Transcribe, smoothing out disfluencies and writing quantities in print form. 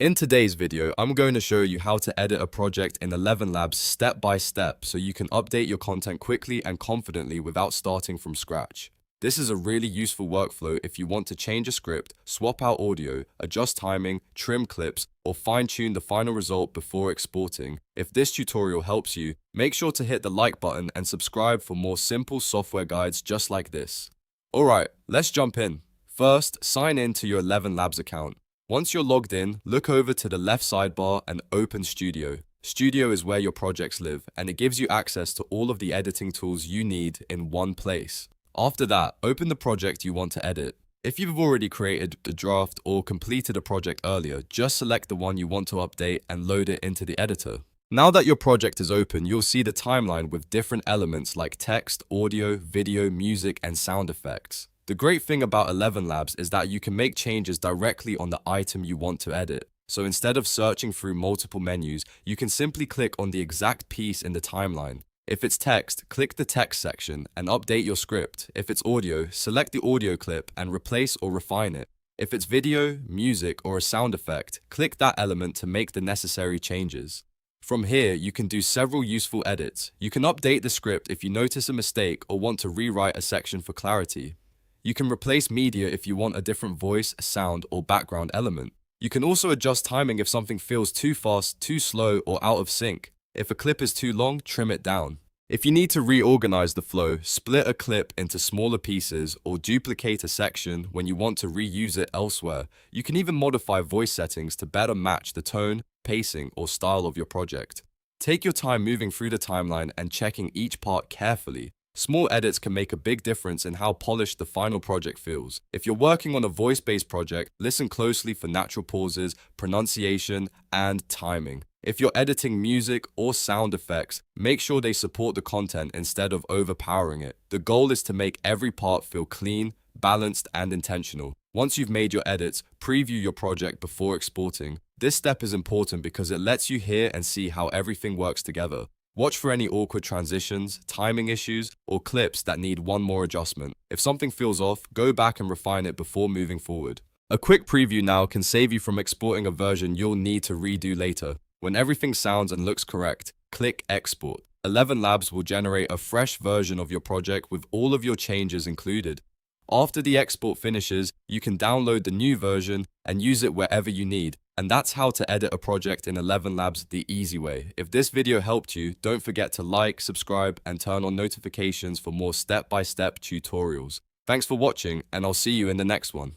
In today's video, I'm going to show you how to edit a project in ElevenLabs step by step so you can update your content quickly and confidently without starting from scratch. This is a really useful workflow if you want to change a script, swap out audio, adjust timing, trim clips, or fine-tune the final result before exporting. If this tutorial helps you, make sure to hit the like button and subscribe for more simple software guides just like this. Alright, let's jump in. First, sign in to your ElevenLabs account. Once you're logged in, look over to the left sidebar and open Studio. Studio is where your projects live, and it gives you access to all of the editing tools you need in one place. After that, open the project you want to edit. If you've already created the draft or completed a project earlier, just select the one you want to update and load it into the editor. Now that your project is open, you'll see the timeline with different elements like text, audio, video, music, and sound effects. The great thing about ElevenLabs is that you can make changes directly on the item you want to edit. So instead of searching through multiple menus, you can simply click on the exact piece in the timeline. If it's text, click the text section and update your script. If it's audio, select the audio clip and replace or refine it. If it's video, music, or a sound effect, click that element to make the necessary changes. From here, you can do several useful edits. You can update the script if you notice a mistake or want to rewrite a section for clarity. You can replace media if you want a different voice, sound, or background element. You can also adjust timing if something feels too fast, too slow, or out of sync. If a clip is too long, trim it down. If you need to reorganize the flow, split a clip into smaller pieces or duplicate a section when you want to reuse it elsewhere. You can even modify voice settings to better match the tone, pacing, or style of your project. Take your time moving through the timeline and checking each part carefully. Small edits can make a big difference in how polished the final project feels. If you're working on a voice-based project, listen closely for natural pauses, pronunciation, and timing. If you're editing music or sound effects, make sure they support the content instead of overpowering it. The goal is to make every part feel clean, balanced, and intentional. Once you've made your edits, preview your project before exporting. This step is important because it lets you hear and see how everything works together. Watch for any awkward transitions, timing issues, or clips that need one more adjustment. If something feels off, go back and refine it before moving forward. A quick preview now can save you from exporting a version you'll need to redo later. When everything sounds and looks correct, click Export. ElevenLabs will generate a fresh version of your project with all of your changes included. After the export finishes, you can download the new version and use it wherever you need. And that's how to edit a project in ElevenLabs the easy way. If this video helped you, don't forget to like, subscribe, and turn on notifications for more step-by-step tutorials. Thanks for watching, and I'll see you in the next one.